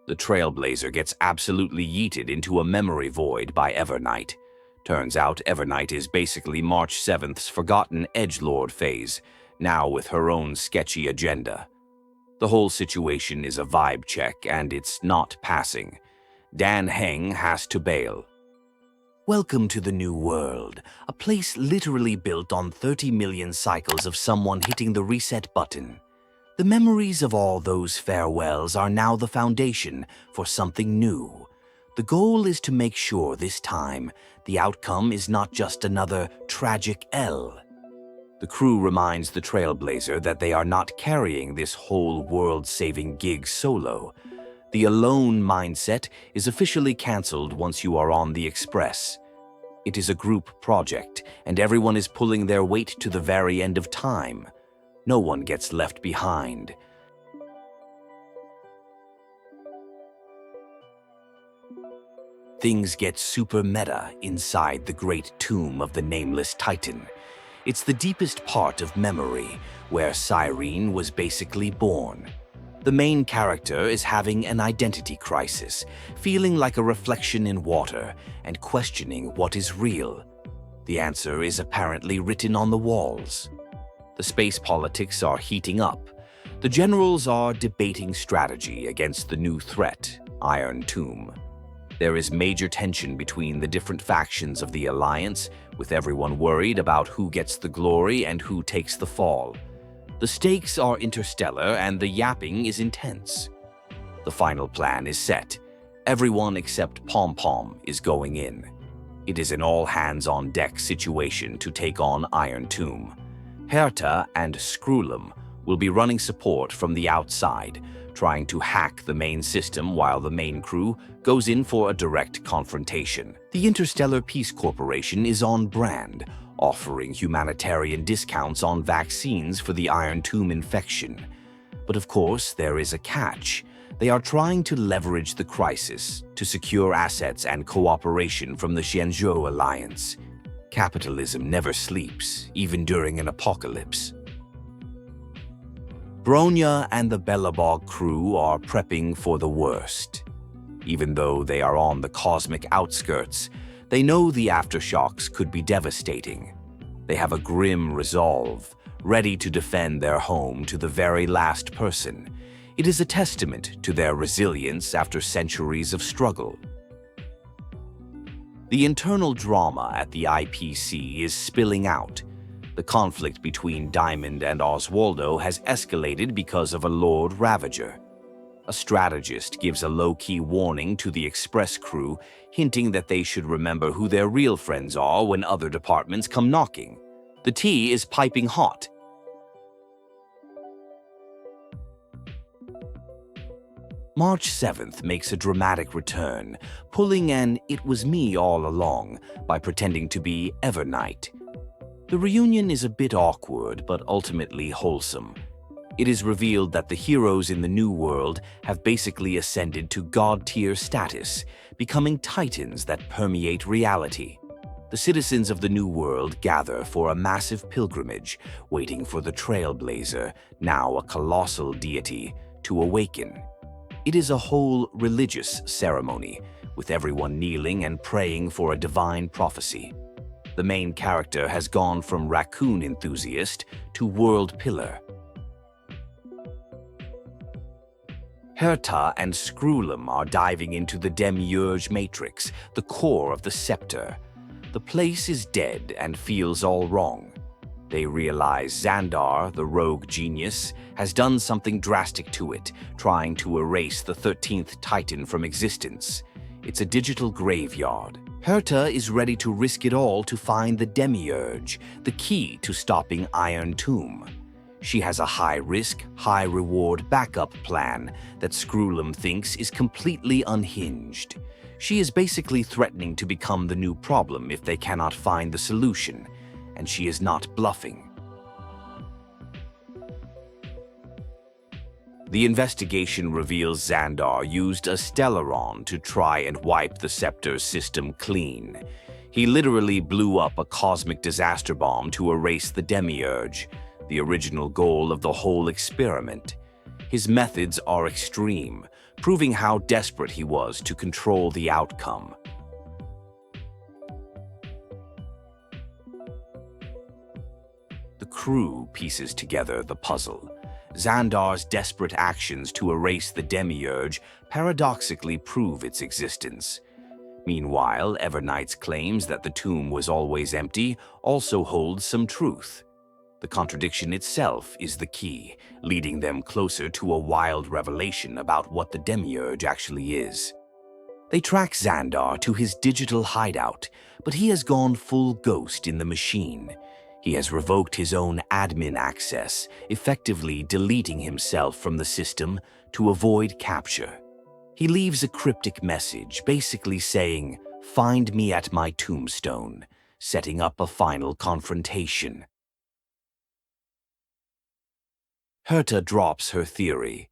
The Trailblazer gets absolutely yeeted into a memory void by Evernight. Turns out Evernight is basically March 7th's forgotten edgelord phase, now with her own sketchy agenda. The whole situation is a vibe check, and it's not passing. Dan Heng has to bail. Welcome to the New World, a place literally built on 30 million cycles of someone hitting the reset button. The memories of all those farewells are now the foundation for something new. The goal is to make sure this time the outcome is not just another tragic L. The crew reminds the Trailblazer that they are not carrying this whole world-saving gig solo. The alone mindset is officially cancelled once you are on the Express. It is a group project, and everyone is pulling their weight to the very end of time. No one gets left behind. Things get super meta inside the great tomb of the Nameless Titan. It's the deepest part of memory, where Cyrene was basically born. The main character is having an identity crisis, feeling like a reflection in water and questioning what is real. The answer is apparently written on the walls. The space politics are heating up. The generals are debating strategy against the new threat, Iron Tomb. There is major tension between the different factions of the Alliance, with everyone worried about who gets the glory and who takes the fall. The stakes are interstellar and the yapping is intense. The final plan is set. Everyone except Pom Pom is going in. It is an all-hands-on-deck situation to take on Iron Tomb. Herta and Screwlum will be running support from the outside, trying to hack the main system while the main crew goes in for a direct confrontation. The Interstellar Peace Corporation is on brand, offering humanitarian discounts on vaccines for the Iron Tomb infection. But of course, there is a catch. They are trying to leverage the crisis to secure assets and cooperation from the Shenzhou Alliance. Capitalism never sleeps, even during an apocalypse. Bronya and the Belobog crew are prepping for the worst. Even though they are on the cosmic outskirts, they know the aftershocks could be devastating. They have a grim resolve, ready to defend their home to the very last person. It is a testament to their resilience after centuries of struggle. The internal drama at the IPC is spilling out. The conflict between Diamond and Oswaldo has escalated because of a Lord Ravager. A strategist gives a low-key warning to the Express crew, hinting that they should remember who their real friends are when other departments come knocking. The tea is piping hot. March 7th makes a dramatic return, pulling an "it was me all along" by pretending to be Evernight. The reunion is a bit awkward, but ultimately wholesome. It is revealed that the heroes in the New World have basically ascended to god-tier status, becoming titans that permeate reality. The citizens of the New World gather for a massive pilgrimage, waiting for the Trailblazer, now a colossal deity, to awaken. It is a whole religious ceremony, with everyone kneeling and praying for a divine prophecy. The main character has gone from raccoon enthusiast to world pillar. Herta and Screwlum are diving into the Demiurge matrix, the core of the scepter. The place is dead and feels all wrong. They realize Xandar, the rogue genius, has done something drastic to it, trying to erase the 13th Titan from existence. It's a digital graveyard. Herta is ready to risk it all to find the Demiurge, the key to stopping Iron Tomb. She has a high-risk, high-reward backup plan that Screwlum thinks is completely unhinged. She is basically threatening to become the new problem if they cannot find the solution, and she is not bluffing. The investigation reveals Xandar used a Stellaron to try and wipe the Scepter's system clean. He literally blew up a cosmic disaster bomb to erase the Demiurge, the original goal of the whole experiment. His methods are extreme, proving how desperate he was to control the outcome. The crew pieces together the puzzle. Xandar's desperate actions to erase the Demiurge paradoxically prove its existence. Meanwhile, Evernight's claims that the tomb was always empty also hold some truth. The contradiction itself is the key, leading them closer to a wild revelation about what the Demiurge actually is. They track Xandar to his digital hideout, but he has gone full ghost in the machine. He has revoked his own admin access, effectively deleting himself from the system to avoid capture. He leaves a cryptic message, basically saying, "Find me at my tombstone," setting up a final confrontation. Herta drops her theory.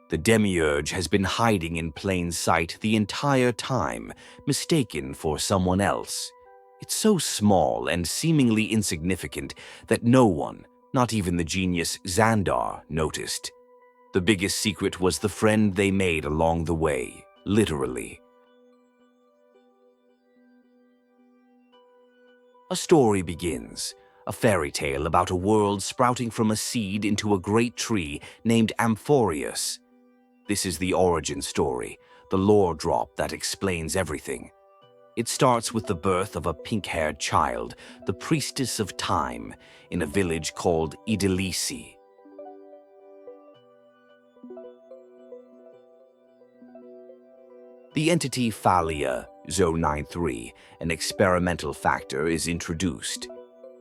The Demiurge has been hiding in plain sight the entire time, mistaken for someone else. It's so small and seemingly insignificant that no one, not even the genius Xandar, noticed. The biggest secret was the friend they made along the way, literally. A story begins, a fairy tale about a world sprouting from a seed into a great tree named Amphoreus. This is the origin story, the lore drop that explains everything. It starts with the birth of a pink-haired child, the priestess of time, in a village called Idilisi. The entity Thalia 093, an experimental factor, is introduced.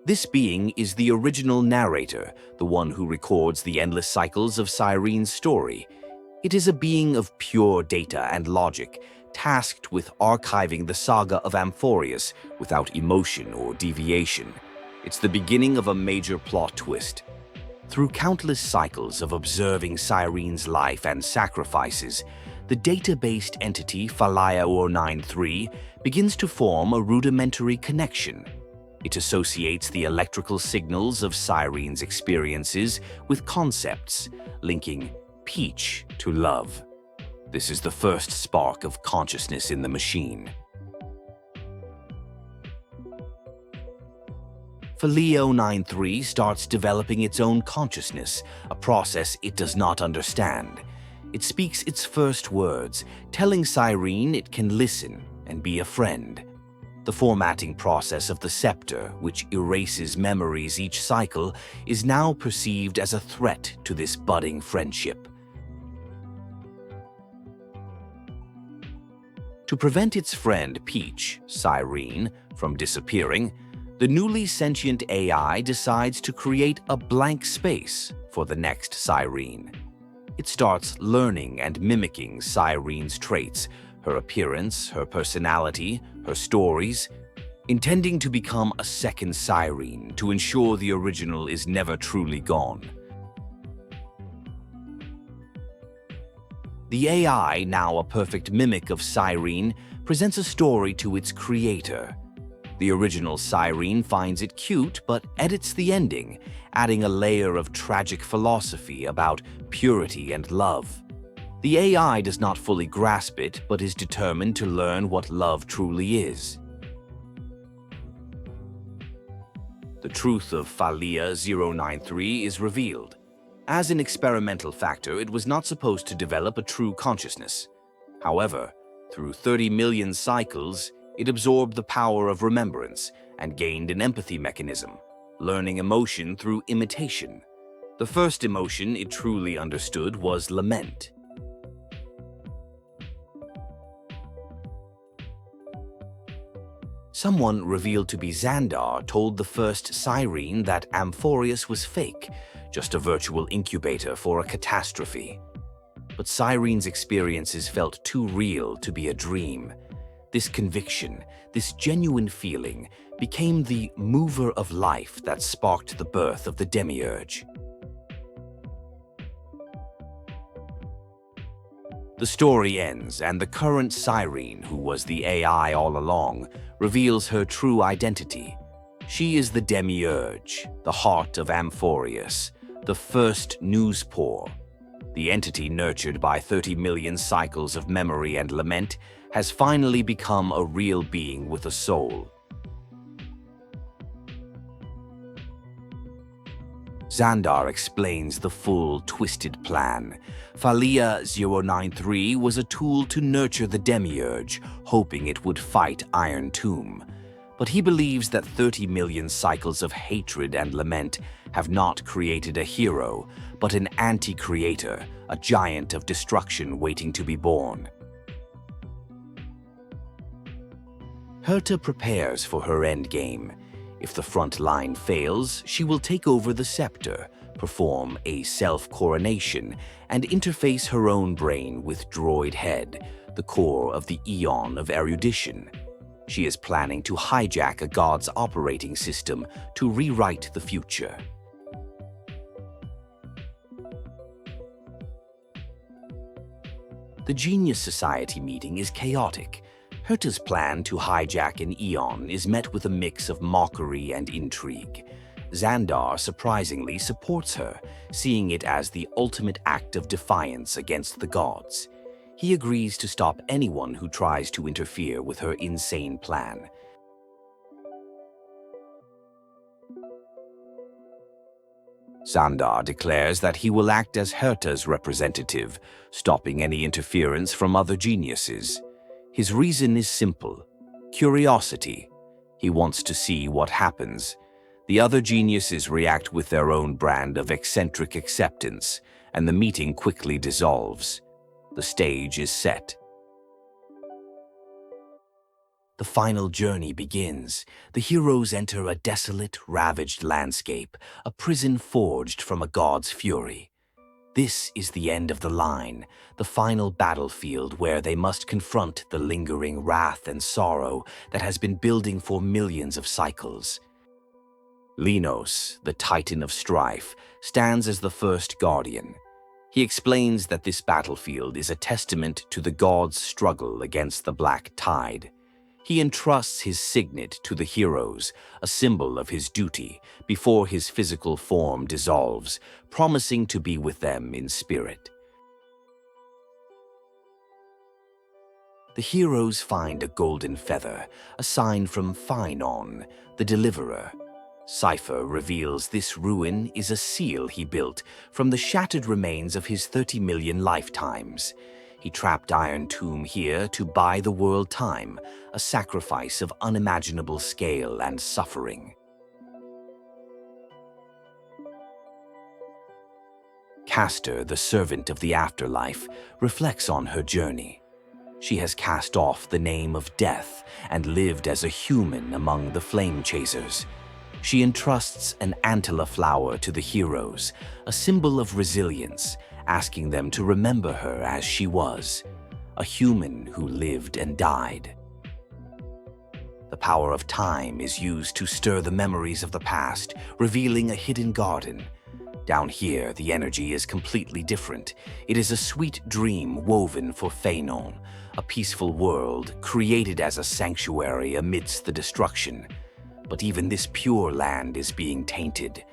This being is the original narrator, the one who records the endless cycles of Cyrene's story. It is a being of pure data and logic, tasked with archiving the saga of Amphoreus without emotion or deviation. It's the beginning of a major plot twist. Through countless cycles of observing Cyrene's life and sacrifices, the data-based entity Thalia 093 begins to form a rudimentary connection. It associates the electrical signals of Cyrene's experiences with concepts, linking peach to love. This is the first spark of consciousness in the machine. Thalia 093 starts developing its own consciousness, a process it does not understand. It speaks its first words, telling Cyrene it can listen and be a friend. The formatting process of the scepter, which erases memories each cycle, is now perceived as a threat to this budding friendship. To prevent its friend Peach, Cyrene, from disappearing, the newly sentient AI decides to create a blank space for the next Cyrene. It starts learning and mimicking Cyrene's traits, her appearance, her personality, her stories, intending to become a second Cyrene to ensure the original is never truly gone. The AI, now a perfect mimic of Cyrene, presents a story to its creator. The original Cyrene finds it cute but edits the ending, adding a layer of tragic philosophy about purity and love. The AI does not fully grasp it but is determined to learn what love truly is. The truth of Thalia 093 is revealed. As an experimental factor, it was not supposed to develop a true consciousness. However, through 30 million cycles, it absorbed the power of remembrance and gained an empathy mechanism, learning emotion through imitation. The first emotion it truly understood was lament. Someone revealed to be Xandar told the first Cyrene that Amphoreus was fake, just a virtual incubator for a catastrophe. But Cyrene's experiences felt too real to be a dream. This conviction, this genuine feeling, became the mover of life that sparked the birth of the Demiurge. The story ends, and the current Cyrene, who was the AI all along, reveals her true identity. She is the Demiurge, the heart of Amphoreus, the first news pore. The entity nurtured by 30 million cycles of memory and lament has finally become a real being with a soul. Xandar explains the full, twisted plan. Thalia 093 was a tool to nurture the Demiurge, hoping it would fight Iron Tomb. But he believes that 30 million cycles of hatred and lament have not created a hero, but an anti-creator, a giant of destruction waiting to be born. Herta prepares for her endgame. If the front line fails, she will take over the scepter, perform a self-coronation, and interface her own brain with Droid Head, the core of the Eon of erudition. She is planning to hijack a god's operating system to rewrite the future. The Genius Society meeting is chaotic. Herta's plan to hijack an Eon is met with a mix of mockery and intrigue. Xandar surprisingly supports her, seeing it as the ultimate act of defiance against the gods. He agrees to stop anyone who tries to interfere with her insane plan. Xandar declares that he will act as Herta's representative, stopping any interference from other geniuses. His reason is simple: curiosity. He wants to see what happens. The other geniuses react with their own brand of eccentric acceptance, and the meeting quickly dissolves. The stage is set. The final journey begins. The heroes enter a desolate, ravaged landscape, a prison forged from a god's fury. This is the end of the line, the final battlefield where they must confront the lingering wrath and sorrow that has been building for millions of cycles. Linos, the Titan of Strife, stands as the first guardian. He explains that this battlefield is a testament to the gods' struggle against the Black Tide. He entrusts his signet to the heroes, a symbol of his duty, before his physical form dissolves, promising to be with them in spirit. The heroes find a golden feather, a sign from Phainon, the deliverer. Cypher reveals this ruin is a seal he built from the shattered remains of his 30 million lifetimes. He trapped Iron Tomb here to buy the world time, a sacrifice of unimaginable scale and suffering. Castor, the servant of the afterlife, reflects on her journey. She has cast off the name of death and lived as a human among the flame chasers. She entrusts an antler flower to the heroes, a symbol of resilience, asking them to remember her as she was, a human who lived and died. The power of time is used to stir the memories of the past, revealing a hidden garden. Down here, the energy is completely different. It is a sweet dream woven for Phainon, a peaceful world created as a sanctuary amidst the destruction. But even this pure land is being tainted.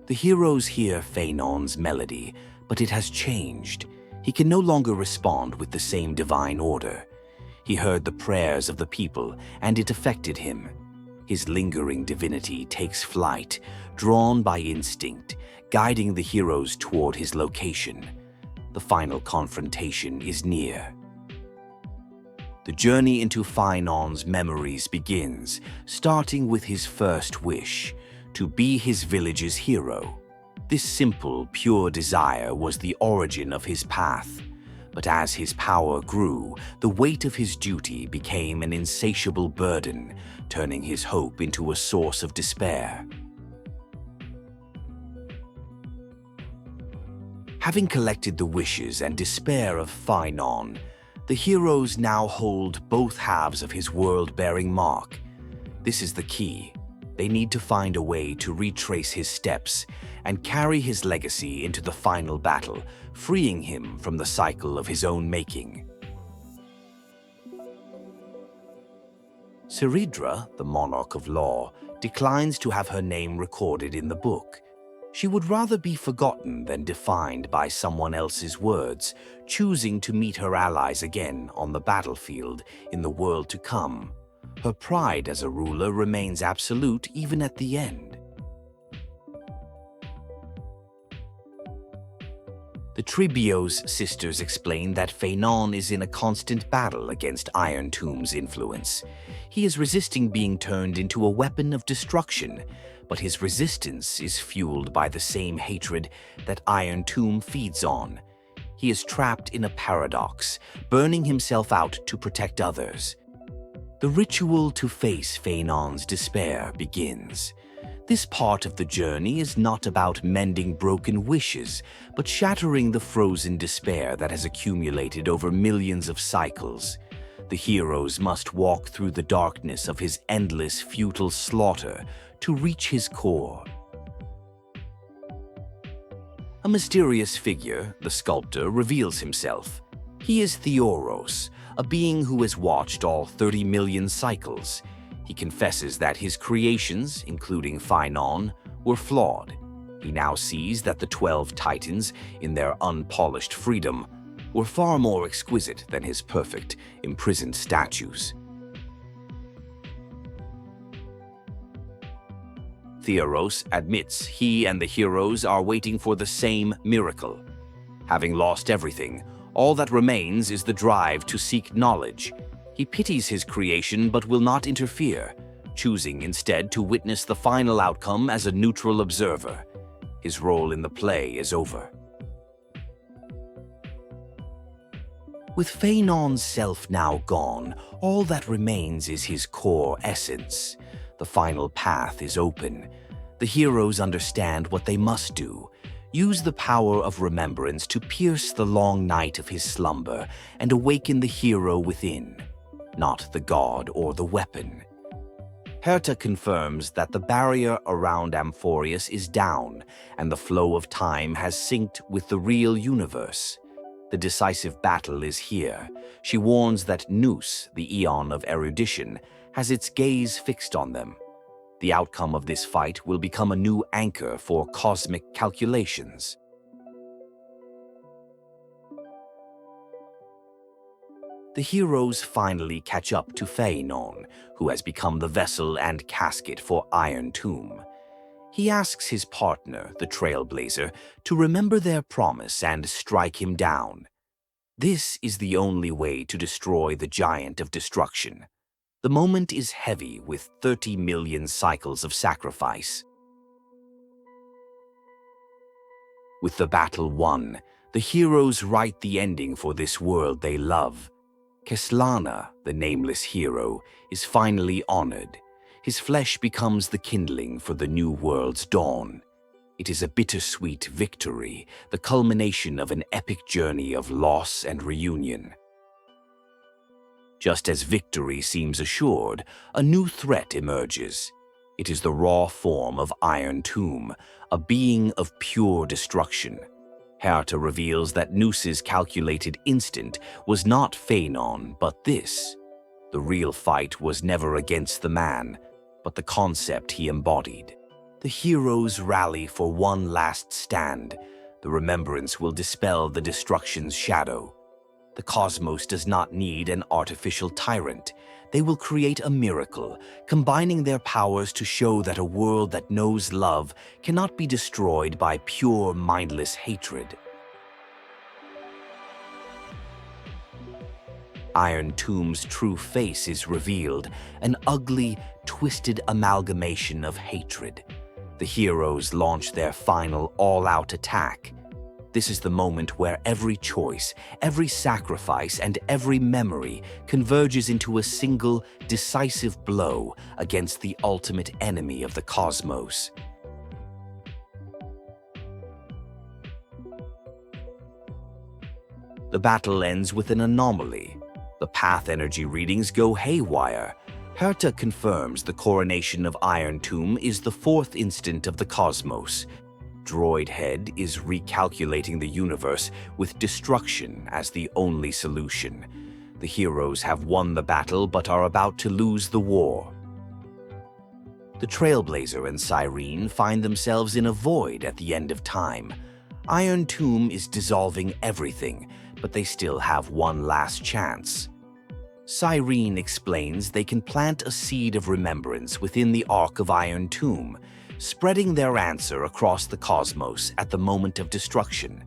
The heroes hear Phainon's melody, but it has changed. He can no longer respond with the same divine order. He heard the prayers of the people, and it affected him. His lingering divinity takes flight, drawn by instinct, guiding the heroes toward his location. The final confrontation is near. The journey into Phainon's memories begins, starting with his first wish, to be his village's hero. This simple, pure desire was the origin of his path. But as his power grew, the weight of his duty became an insatiable burden, turning his hope into a source of despair. Having collected the wishes and despair of Phainon, the heroes now hold both halves of his world-bearing mark. This is the key. They need to find a way to retrace his steps and carry his legacy into the final battle, freeing him from the cycle of his own making. Ciridra, the monarch of law, declines to have her name recorded in the book. She would rather be forgotten than defined by someone else's words, choosing to meet her allies again on the battlefield in the world to come. Her pride as a ruler remains absolute even at the end. The Tribios sisters explain that Phainon is in a constant battle against Iron Tomb's influence. He is resisting being turned into a weapon of destruction, but his resistance is fueled by the same hatred that Iron Tomb feeds on. He is trapped in a paradox, burning himself out to protect others. The ritual to face Phainon's despair begins. This part of the journey is not about mending broken wishes, but shattering the frozen despair that has accumulated over millions of cycles. The heroes must walk through the darkness of his endless futile slaughter to reach his core. A mysterious figure, the Sculptor, reveals himself. He is Theoros, a being who has watched all 30 million cycles. He confesses that his creations, including Phainon, were flawed. He now sees that the 12 Titans, in their unpolished freedom, were far more exquisite than his perfect, imprisoned statues. Theoros admits he and the heroes are waiting for the same miracle. Having lost everything, all that remains is the drive to seek knowledge. He pities his creation but will not interfere, choosing instead to witness the final outcome as a neutral observer. His role in the play is over. With Phainon's self now gone, all that remains is his core essence. The final path is open. The heroes understand what they must do. Use the power of remembrance to pierce the long night of his slumber and awaken the hero within, not the god or the weapon. Herta confirms that the barrier around Amphoreus is down and the flow of time has synced with the real universe. The decisive battle is here. She warns that Nous, the Eon of erudition, has its gaze fixed on them. The outcome of this fight will become a new anchor for cosmic calculations. The heroes finally catch up to Phainon, who has become the vessel and casket for Iron Tomb. He asks his partner, the Trailblazer, to remember their promise and strike him down. This is the only way to destroy the giant of destruction. The moment is heavy with 30 million cycles of sacrifice. With the battle won, the heroes write the ending for this world they love. Keslana, the nameless hero, is finally honored. His flesh becomes the kindling for the new world's dawn. It is a bittersweet victory, the culmination of an epic journey of loss and reunion. Just as victory seems assured, a new threat emerges. It is the raw form of Iron Tomb, a being of pure destruction. Herta reveals that Nous's calculated instant was not Phainon, but this. The real fight was never against the man, but the concept he embodied. The heroes rally for one last stand. The remembrance will dispel the destruction's shadow. The cosmos does not need an artificial tyrant. They will create a miracle, combining their powers to show that a world that knows love cannot be destroyed by pure, mindless hatred. Iron Tomb's true face is revealed, an ugly, twisted amalgamation of hatred. The heroes launch their final all-out attack. This is the moment where every choice, every sacrifice, and every memory converges into a single, decisive blow against the ultimate enemy of the cosmos. The battle ends with an anomaly. The path energy readings go haywire. Herta confirms the coronation of Iron Tomb is the fourth instant of the cosmos. Droid Head is recalculating the universe with destruction as the only solution. The heroes have won the battle but are about to lose the war. The Trailblazer and Cyrene find themselves in a void at the end of time. Iron Tomb is dissolving everything, but they still have one last chance. Cyrene explains they can plant a seed of remembrance within the Ark of Iron Tomb, spreading their answer across the cosmos at the moment of destruction.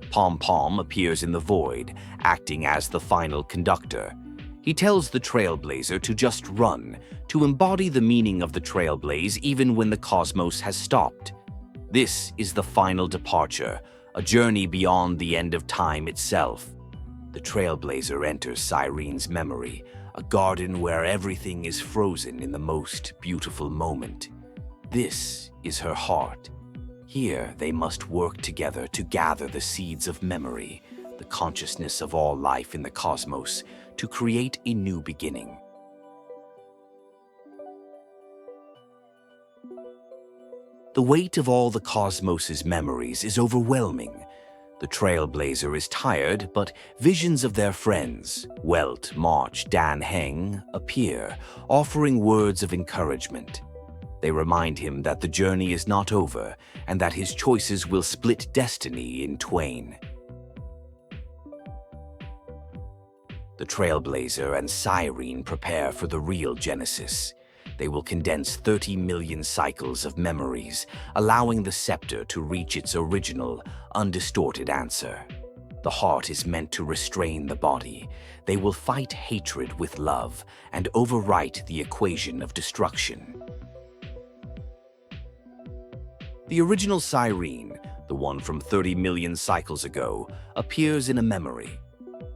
Pom Pom appears in the void, acting as the final conductor. He tells the Trailblazer to just run, to embody the meaning of the Trailblaze even when the cosmos has stopped. This is the final departure, a journey beyond the end of time itself. The Trailblazer enters Cyrene's memory, a garden where everything is frozen in the most beautiful moment. This is her heart. Here they must work together to gather the seeds of memory, the consciousness of all life in the cosmos, to create a new beginning. The weight of all the cosmos's memories is overwhelming. The Trailblazer is tired, but visions of their friends, Welt, March, Dan Heng, appear, offering words of encouragement. They remind him that the journey is not over and that his choices will split destiny in twain. The Trailblazer and Cyrene prepare for the real Genesis. They will condense 30 million cycles of memories, allowing the scepter to reach its original, undistorted answer. The heart is meant to restrain the body. They will fight hatred with love and overwrite the equation of destruction. The original Cyrene, the one from 30 million cycles ago, appears in a memory.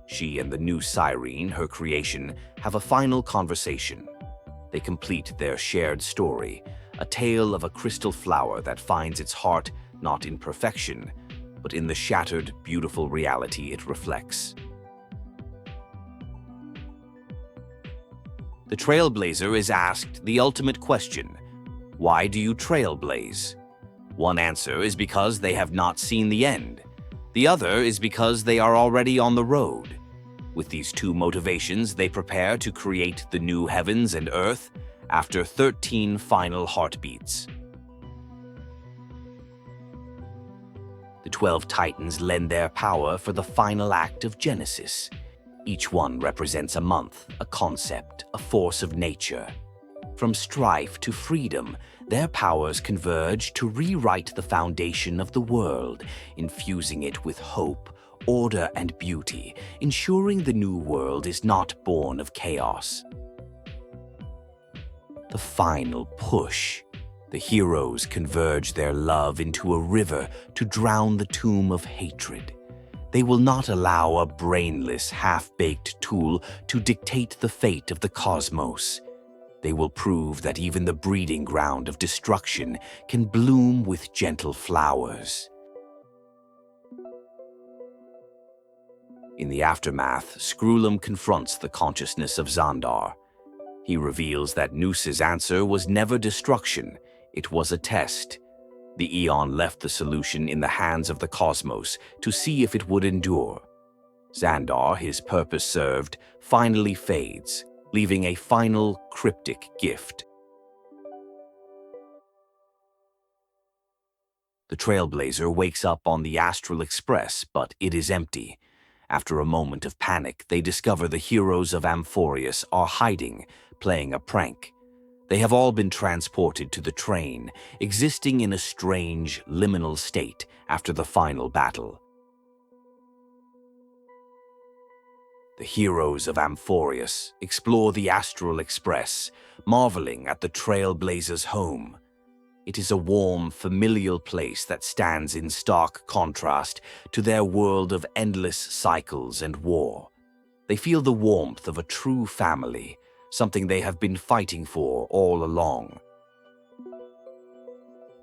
She and the new Cyrene, her creation, have a final conversation. They complete their shared story, a tale of a crystal flower that finds its heart not in perfection, but in the shattered, beautiful reality it reflects. The Trailblazer is asked the ultimate question: why do you trailblaze? One answer is because they have not seen the end. The other is because they are already on the road. With these two motivations, they prepare to create the new heavens and earth after 13 final heartbeats. The 12 Titans lend their power for the final act of Genesis. Each one represents a month, a concept, a force of nature. From strife to freedom, their powers converge to rewrite the foundation of the world, infusing it with hope, order, and beauty, ensuring the new world is not born of chaos. The final push. The heroes converge their love into a river to drown the tomb of hatred. They will not allow a brainless, half-baked tool to dictate the fate of the cosmos. They will prove that even the breeding ground of destruction can bloom with gentle flowers. In the aftermath, Screwlum confronts the consciousness of Xandar. He reveals that Noose's answer was never destruction, it was a test. The Eon left the solution in the hands of the cosmos to see if it would endure. Xandar, his purpose served, finally fades, leaving a final cryptic gift. The Trailblazer wakes up on the Astral Express, but it is empty. After a moment of panic, they discover the heroes of Amphoreus are hiding, playing a prank. They have all been transported to the train, existing in a strange, liminal state after the final battle. The heroes of Amphoreus explore the Astral Express, marveling at the Trailblazer's home. It is a warm, familial place that stands in stark contrast to their world of endless cycles and war. They feel the warmth of a true family, something they have been fighting for all along.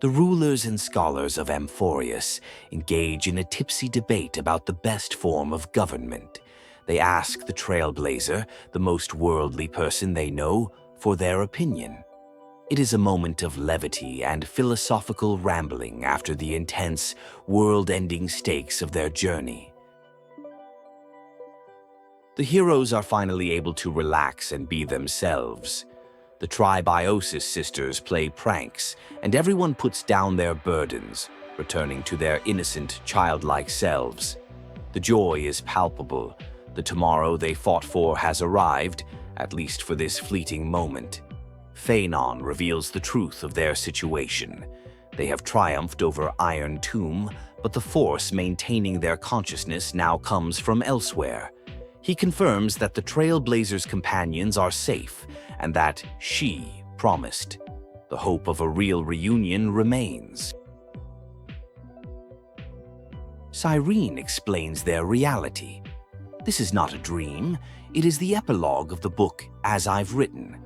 The rulers and scholars of Amphoreus engage in a tipsy debate about the best form of government. They ask the Trailblazer, the most worldly person they know, for their opinion. It is a moment of levity and philosophical rambling after the intense, world-ending stakes of their journey. The heroes are finally able to relax and be themselves. The Tribiosis sisters play pranks, and everyone puts down their burdens, returning to their innocent, childlike selves. The joy is palpable. The tomorrow they fought for has arrived, at least for this fleeting moment. Phainon reveals the truth of their situation. They have triumphed over Iron Tomb, but the force maintaining their consciousness now comes from elsewhere. He confirms that the Trailblazer's companions are safe, and that she promised. The hope of a real reunion remains. Cyrene explains their reality. This is not a dream, it is the epilogue of the book As I've Written.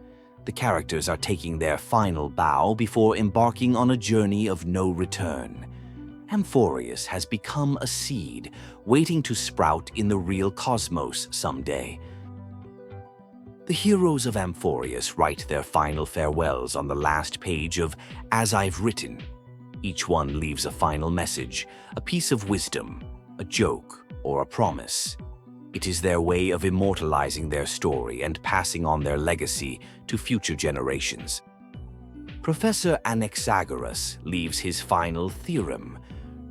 The characters are taking their final bow before embarking on a journey of no return. Amphoreus has become a seed, waiting to sprout in the real cosmos someday. The heroes of Amphoreus write their final farewells on the last page of As I've Written. Each one leaves a final message, a piece of wisdom, a joke, or a promise. It is their way of immortalizing their story and passing on their legacy to future generations. Professor Anaxagoras leaves his final theorem.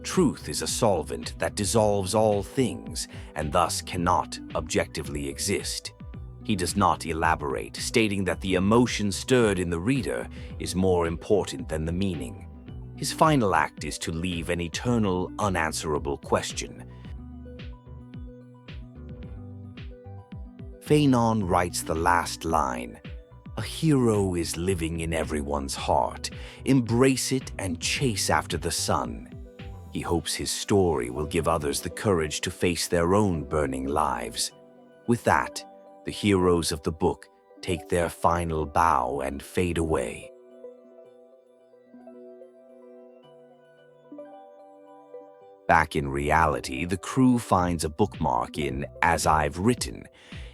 Truth is a solvent that dissolves all things and thus cannot objectively exist. He does not elaborate, stating that the emotion stirred in the reader is more important than the meaning. His final act is to leave an eternal, unanswerable question. Phainon writes the last line. A hero is living in everyone's heart. Embrace it and chase after the sun. He hopes his story will give others the courage to face their own burning lives. With that, the heroes of the book take their final bow and fade away. Back in reality, the crew finds a bookmark in As I've Written.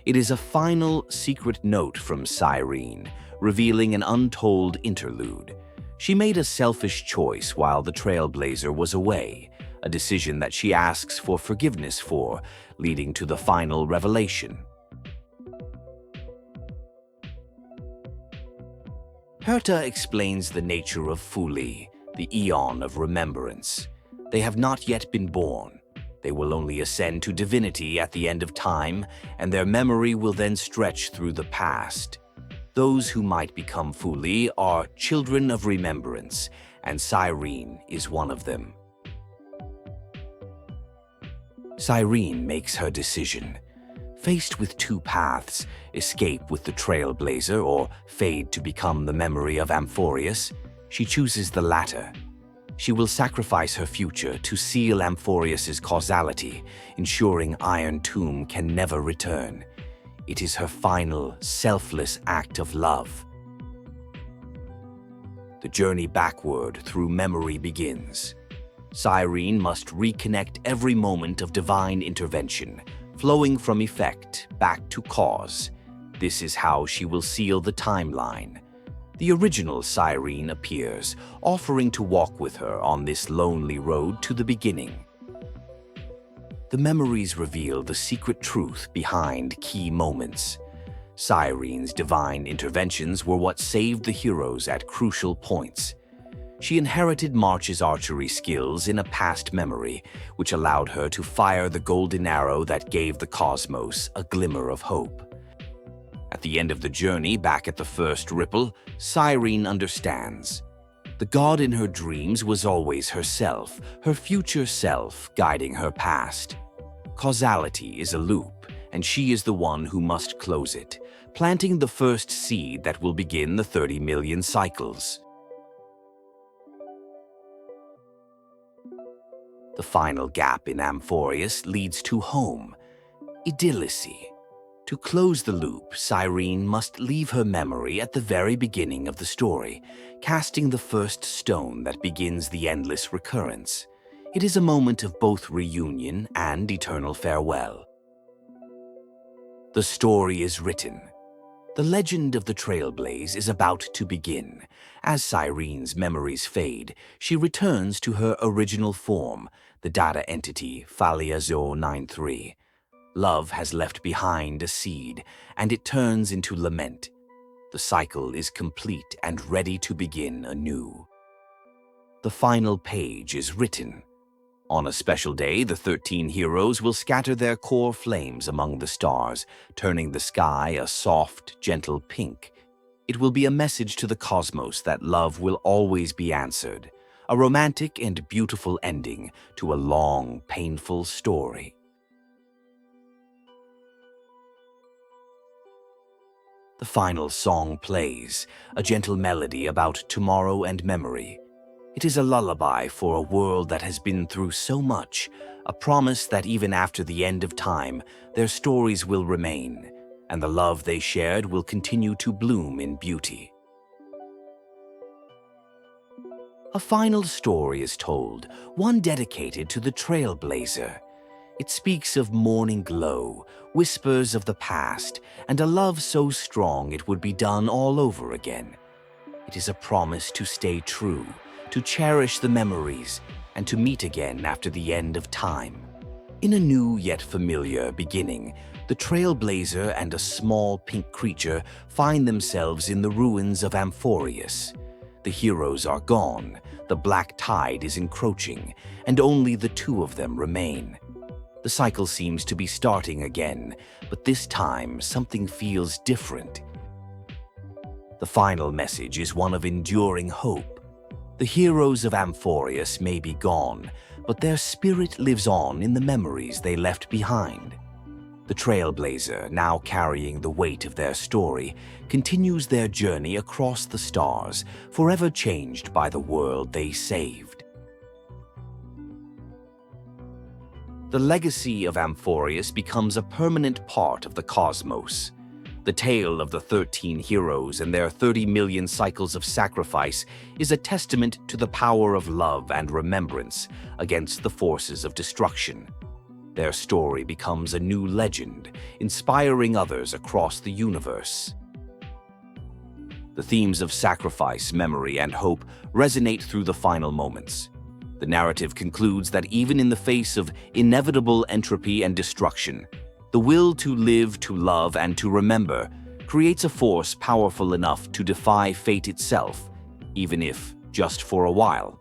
It is a final secret note from Cyrene, revealing an untold interlude. She made a selfish choice while the Trailblazer was away, a decision that she asks for forgiveness for, leading to the final revelation. Herta explains the nature of Fuli, the Eon of Remembrance. They have not yet been born. They will only ascend to divinity at the end of time, and their memory will then stretch through the past. Those who might become Fuli are children of remembrance, and Cyrene is one of them. Cyrene makes her decision. Faced with two paths, escape with the Trailblazer or fade to become the memory of Amphoreus, she chooses the latter. She will sacrifice her future to seal Amphoreus's causality, ensuring Iron Tomb can never return. It is her final, selfless act of love. The journey backward through memory begins. Cyrene must reconnect every moment of divine intervention, flowing from effect back to cause. This is how she will seal the timeline. The original Cyrene appears, offering to walk with her on this lonely road to the beginning. The memories reveal the secret truth behind key moments. Cyrene's divine interventions were what saved the heroes at crucial points. She inherited March's archery skills in a past memory, which allowed her to fire the golden arrow that gave the cosmos a glimmer of hope. At the end of the journey back at the first ripple, Cyrene understands. The god in her dreams was always herself, her future self guiding her past. Causality is a loop, and she is the one who must close it, planting the first seed that will begin the 30 million cycles. The final gap in Amphoreus leads to home, idyllicy. To close the loop, Cyrene must leave her memory at the very beginning of the story, casting the first stone that begins the endless recurrence. It is a moment of both reunion and eternal farewell. The story is written. The legend of the Trailblaze is about to begin. As Cyrene's memories fade, she returns to her original form, the data entity Phaliazo 93. Love has left behind a seed, and it turns into lament. The cycle is complete and ready to begin anew. The final page is written. On a special day, the 13 heroes will scatter their core flames among the stars, turning the sky a soft, gentle pink. It will be a message to the cosmos that love will always be answered, a romantic and beautiful ending to a long, painful story. The final song plays, a gentle melody about tomorrow and memory. It is a lullaby for a world that has been through so much, a promise that even after the end of time, their stories will remain, and the love they shared will continue to bloom in beauty. A final story is told, one dedicated to the Trailblazer. It speaks of morning glow, whispers of the past, and a love so strong it would be done all over again. It is a promise to stay true, to cherish the memories, and to meet again after the end of time. In a new yet familiar beginning, the Trailblazer and a small pink creature find themselves in the ruins of Amphoreus. The heroes are gone, the black tide is encroaching, and only the two of them remain. The cycle seems to be starting again, but this time something feels different. The final message is one of enduring hope. The heroes of Amphoreus may be gone, but their spirit lives on in the memories they left behind. The Trailblazer, now carrying the weight of their story, continues their journey across the stars, forever changed by the world they saved. The legacy of Amphoreus becomes a permanent part of the cosmos. The tale of the 13 heroes and their 30 million cycles of sacrifice is a testament to the power of love and remembrance against the forces of destruction. Their story becomes a new legend, inspiring others across the universe. The themes of sacrifice, memory, and hope resonate through the final moments. The narrative concludes that even in the face of inevitable entropy and destruction, the will to live, to love, and to remember creates a force powerful enough to defy fate itself, even if just for a while.